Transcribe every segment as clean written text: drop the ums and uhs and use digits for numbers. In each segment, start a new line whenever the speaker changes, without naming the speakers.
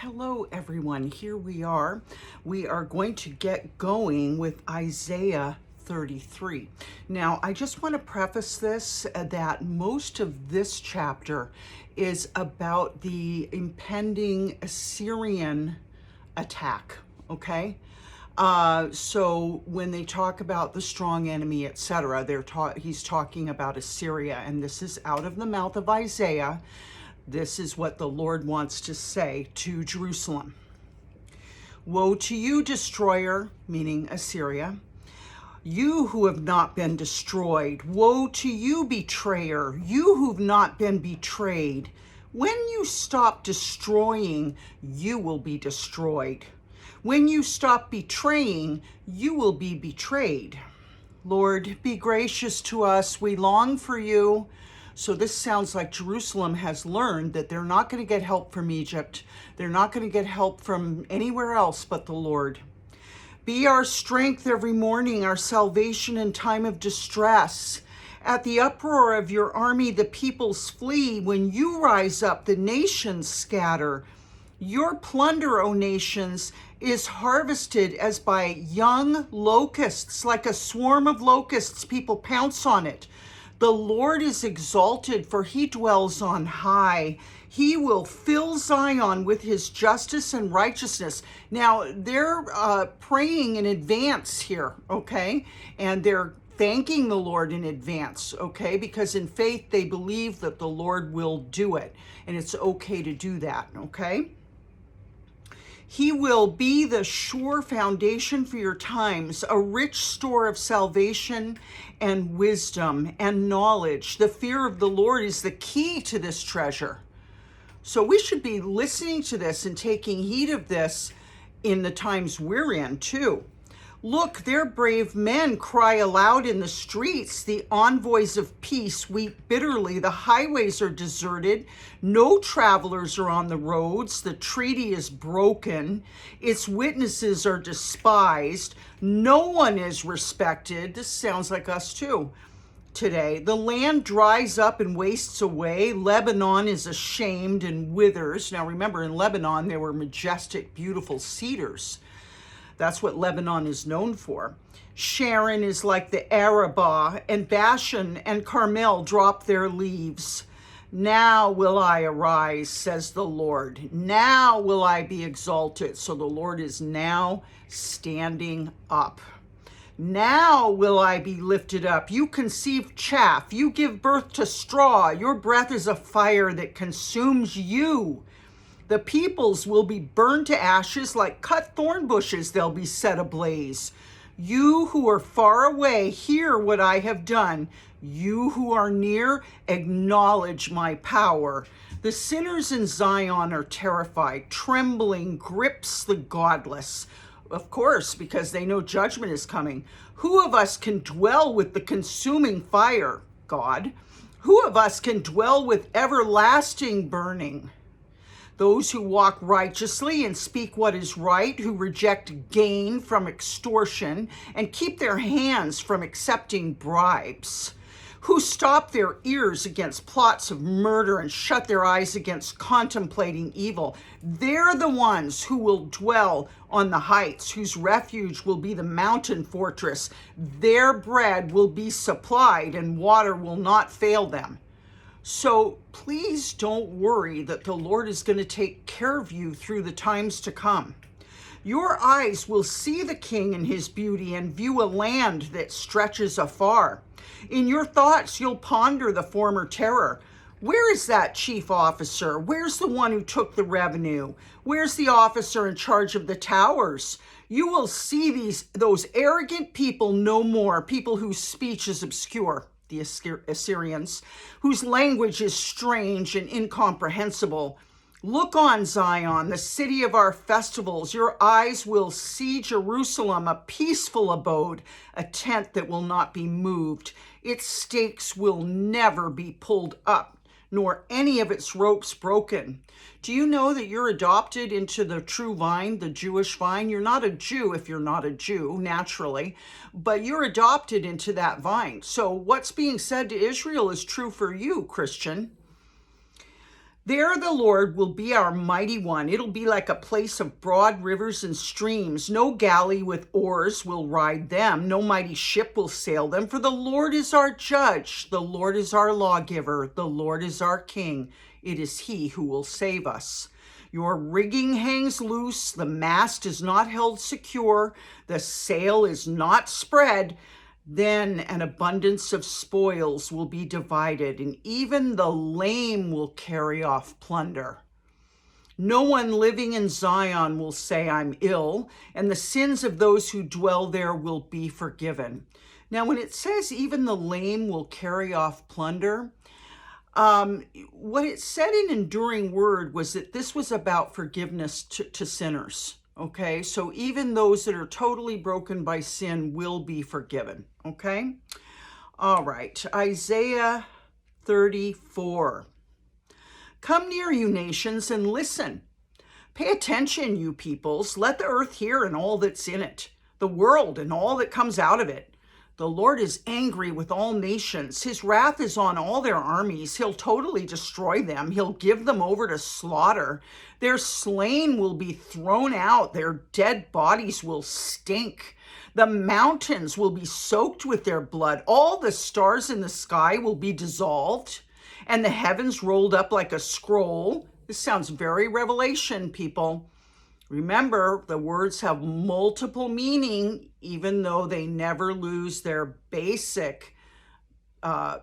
Hello, everyone. Here we are. We are going to get going with Isaiah 33. Now, I just want to preface this that most of this chapter is about the impending Assyrian attack, okay? So when they talk about the strong enemy, etc., he's talking about Assyria, and this is out of the mouth of Isaiah. This is what the Lord wants to say to Jerusalem. Woe to you, destroyer, meaning Assyria, you who have not been destroyed. Woe to you, betrayer, you who've not been betrayed. When you stop destroying, you will be destroyed. When you stop betraying, you will be betrayed. Lord, be gracious to us. We long for you. So this sounds like Jerusalem has learned that they're not going to get help from Egypt. They're not going to get help from anywhere else but the Lord. Be our strength every morning, our salvation in time of distress. At the uproar of your army, the peoples flee. When you rise up, the nations scatter. Your plunder, O nations, is harvested as by young locusts. Like a swarm of locusts, people pounce on it. The Lord is exalted, for he dwells on high. He will fill Zion with his justice and righteousness. Now, they're praying in advance here, okay? And they're thanking the Lord in advance, okay? Because in faith, they believe that the Lord will do it. And it's okay to do that, okay? He will be the sure foundation for your times, a rich store of salvation and wisdom and knowledge. The fear of the Lord is the key to this treasure. So we should be listening to this and taking heed of this in the times we're in too. Look, their brave men cry aloud in the streets. The envoys of peace weep bitterly. The highways are deserted. No travelers are on the roads. The treaty is broken. Its witnesses are despised. No one is respected. This sounds like us too today. The land dries up and wastes away. Lebanon is ashamed and withers. Now remember, in Lebanon, there were majestic, beautiful cedars. That's what Lebanon is known for. Sharon is like the Arabah, and Bashan and Carmel drop their leaves. Now will I arise, says the Lord. Now will I be exalted. So the Lord is now standing up. Now will I be lifted up. You conceive chaff. You give birth to straw. Your breath is a fire that consumes you. The peoples will be burned to ashes like cut thorn bushes. They'll be set ablaze. You who are far away, hear what I have done. You who are near, acknowledge my power. The sinners in Zion are terrified. Trembling grips the godless. Of course, because they know judgment is coming. Who of us can dwell with the consuming fire? God. Who of us can dwell with everlasting burning? Those who walk righteously and speak what is right, who reject gain from extortion and keep their hands from accepting bribes, who stop their ears against plots of murder and shut their eyes against contemplating evil. They're the ones who will dwell on the heights, whose refuge will be the mountain fortress. Their bread will be supplied and water will not fail them. So please don't worry that the Lord is going to take care of you through the times to come. Your eyes will see the King in his beauty and view a land that stretches afar. In your thoughts, you'll ponder the former terror. Where is that chief officer? Where's the one who took the revenue? Where's the officer in charge of the towers? You will see those arrogant people no more, people whose speech is obscure. The Assyrians, whose language is strange and incomprehensible. Look on Zion, the city of our festivals. Your eyes will see Jerusalem, a peaceful abode, a tent that will not be moved. Its stakes will never be pulled up, nor any of its ropes broken. Do you know that you're adopted into the true vine, the Jewish vine? You're not a Jew if you're not a Jew, naturally, but you're adopted into that vine. So what's being said to Israel is true for you, Christian. There the Lord will be our mighty one. It'll be like a place of broad rivers and streams. No galley with oars will ride them. No mighty ship will sail them. For the Lord is our judge. The Lord is our lawgiver. The Lord is our king. It is he who will save us. Your rigging hangs loose. The mast is not held secure. The sail is not spread. Then an abundance of spoils will be divided, and even the lame will carry off plunder. No one living in Zion will say, I'm ill, and the sins of those who dwell there will be forgiven. Now, when it says even the lame will carry off plunder, what it said in Enduring Word was that this was about forgiveness to sinners. Okay, so even those that are totally broken by sin will be forgiven. Okay, all right, Isaiah 34. Come near, you nations, and listen. Pay attention, you peoples. Let the earth hear and all that's in it, the world and all that comes out of it. The Lord is angry with all nations. His wrath is on all their armies. He'll totally destroy them. He'll give them over to slaughter. Their slain will be thrown out. Their dead bodies will stink. The mountains will be soaked with their blood. All the stars in the sky will be dissolved, and the heavens rolled up like a scroll. This sounds very Revelation, people. Remember, the words have multiple meaning, even though they never lose their basic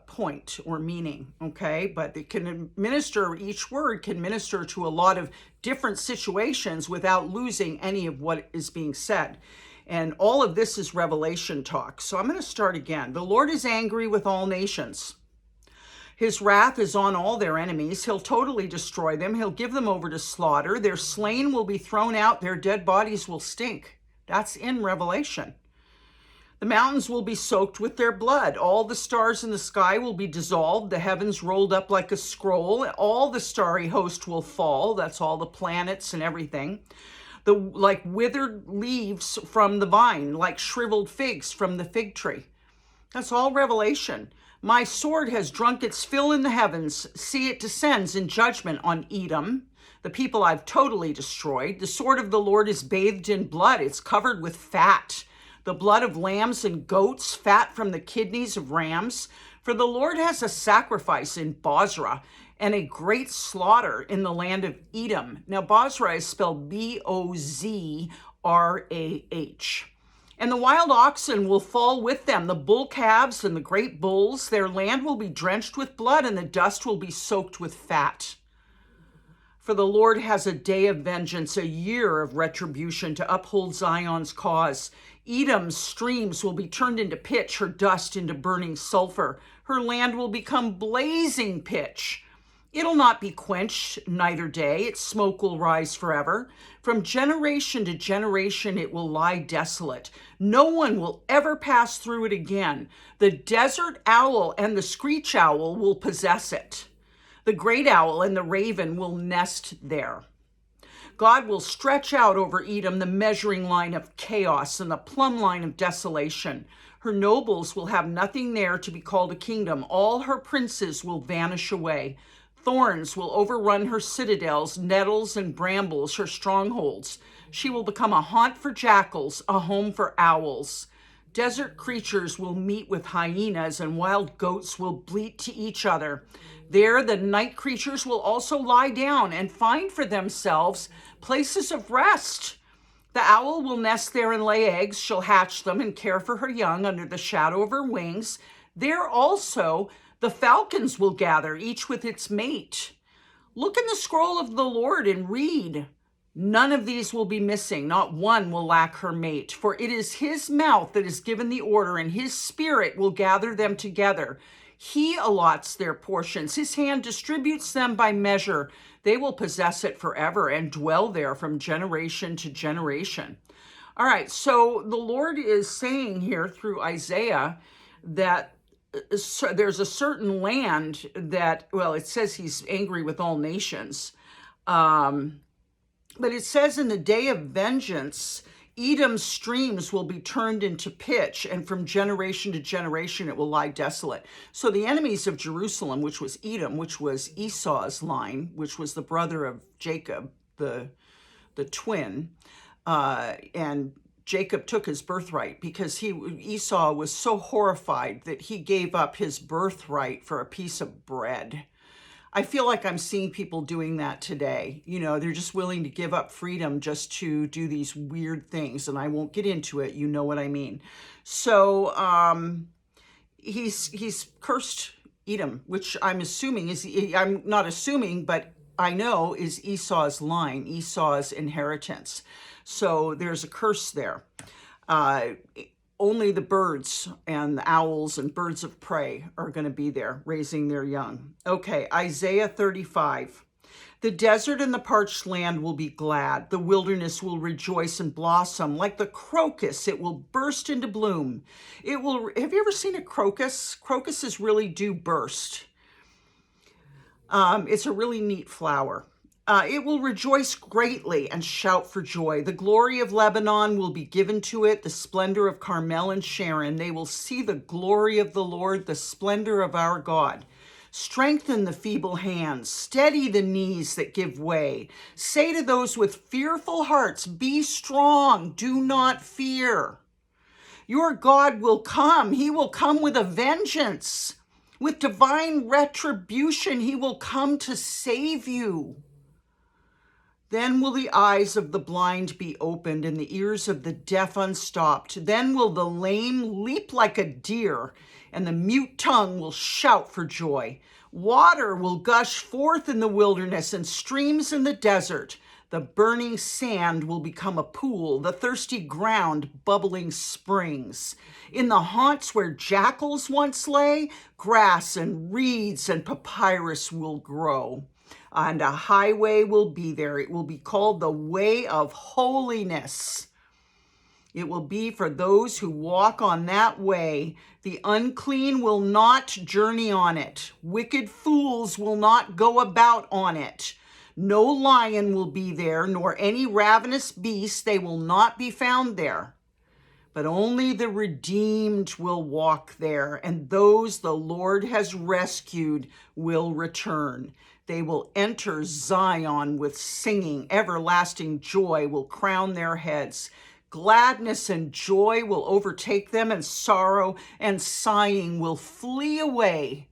point or meaning, okay? But they can minister, each word can minister to a lot of different situations without losing any of what is being said. And all of this is Revelation talk. So I'm going to start again. The Lord is angry with all nations. His wrath is on all their enemies. He'll totally destroy them. He'll give them over to slaughter. Their slain will be thrown out. Their dead bodies will stink. That's in Revelation. The mountains will be soaked with their blood. All the stars in the sky will be dissolved. The heavens rolled up like a scroll. All the starry host will fall. That's all the planets and everything. Like withered leaves from the vine, like shriveled figs from the fig tree. That's all Revelation. My sword has drunk its fill in the heavens. See, it descends in judgment on Edom, the people I've totally destroyed. The sword of the Lord is bathed in blood. It's covered with fat, the blood of lambs and goats, fat from the kidneys of rams. For the Lord has a sacrifice in Bozrah and a great slaughter in the land of Edom. Now, Bozrah is spelled B-O-Z-R-A-H. And the wild oxen will fall with them, the bull calves and the great bulls. Their land will be drenched with blood, and the dust will be soaked with fat. For the Lord has a day of vengeance, a year of retribution to uphold Zion's cause. Edom's streams will be turned into pitch, her dust into burning sulfur. Her land will become blazing pitch. It'll not be quenched night or day. Its smoke will rise forever. From generation to generation, it will lie desolate. No one will ever pass through it again. The desert owl and the screech owl will possess it. The great owl and the raven will nest there. God will stretch out over Edom the measuring line of chaos and the plumb line of desolation. Her nobles will have nothing there to be called a kingdom. All her princes will vanish away. Thorns will overrun her citadels, nettles and brambles her strongholds. She will become a haunt for jackals, a home for owls. Desert creatures will meet with hyenas, and wild goats will bleat to each other. There the night creatures will also lie down and find for themselves places of rest. The owl will nest there and lay eggs. She'll hatch them and care for her young under the shadow of her wings. There also the falcons will gather, each with its mate. Look in the scroll of the Lord and read. None of these will be missing. Not one will lack her mate. For it is his mouth that has given the order, and his spirit will gather them together. He allots their portions. His hand distributes them by measure. They will possess it forever and dwell there from generation to generation. All right, so the Lord is saying here through Isaiah that there's a certain land that, well, it says he's angry with all nations. But it says in the day of vengeance, Edom's streams will be turned into pitch, and from generation to generation it will lie desolate. So the enemies of Jerusalem, which was Edom, which was Esau's line, which was the brother of Jacob, the twin, and Jacob took his birthright because Esau was so horrified that he gave up his birthright for a piece of bread. I feel like I'm seeing people doing that today. You know, they're just willing to give up freedom just to do these weird things, and I won't get into it. You know what I mean. So he's cursed Edom, which I'm assuming is, I'm not assuming, but I know is Esau's line, Esau's inheritance. So there's a curse there. Only the birds and the owls and birds of prey are going to be there raising their young. Okay, Isaiah 35. The desert and the parched land will be glad. The wilderness will rejoice and blossom. Like the crocus, it will burst into bloom. It will. Have you ever seen a crocus? Crocuses really do burst. It's a really neat flower. It will rejoice greatly and shout for joy. The glory of Lebanon will be given to it, the splendor of Carmel and Sharon. They will see the glory of the Lord, the splendor of our God. Strengthen the feeble hands, steady the knees that give way. Say to those with fearful hearts, be strong, do not fear. Your God will come. He will come with a vengeance. With divine retribution, he will come to save you. Then will the eyes of the blind be opened and the ears of the deaf unstopped. Then will the lame leap like a deer, and the mute tongue will shout for joy. Water will gush forth in the wilderness and streams in the desert. The burning sand will become a pool, the thirsty ground bubbling springs. In the haunts where jackals once lay, grass and reeds and papyrus will grow. And a highway will be there. It will be called the way of holiness. It will be for those who walk on that way. The unclean will not journey on it. Wicked fools will not go about on it. No lion will be there, nor any ravenous beast. They will not be found there. But only the redeemed will walk there, and those the Lord has rescued will return. They will enter Zion with singing. Everlasting joy will crown their heads. Gladness and joy will overtake them, and sorrow and sighing will flee away.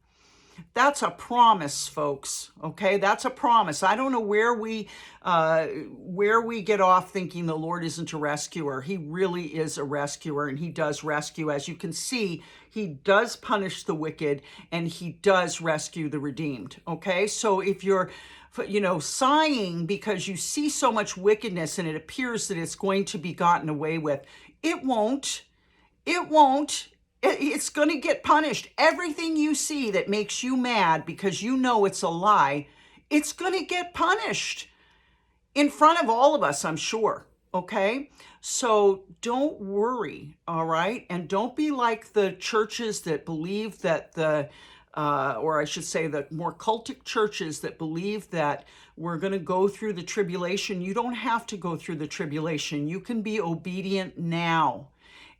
That's a promise, folks. Okay, that's a promise. I don't know where we get off thinking the Lord isn't a rescuer. He really is a rescuer, and he does rescue. As you can see, he does punish the wicked, and he does rescue the redeemed. Okay, so if you're, sighing because you see so much wickedness and it appears that it's going to be gotten away with, it won't. It won't. It's going to get punished. Everything you see that makes you mad because you know it's a lie, it's going to get punished in front of all of us, I'm sure. Okay? So don't worry, all right? And don't be like the churches that believe that or I should say the more cultic churches that believe that we're going to go through the tribulation. You don't have to go through the tribulation. You can be obedient now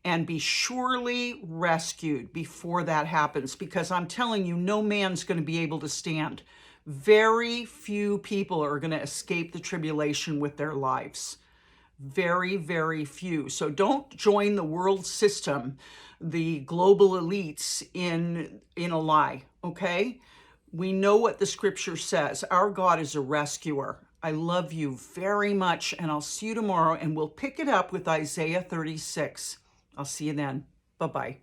and be surely rescued before that happens, because I'm telling you, no man's going to be able to stand. Very few people are going to escape the tribulation with their lives. Very, very few. So don't join the world system, the global elites in a lie, okay? We know what the scripture says. Our God is a rescuer. I love you very much, and I'll see you tomorrow, and we'll pick it up with Isaiah 36. I'll see you then. Bye-bye.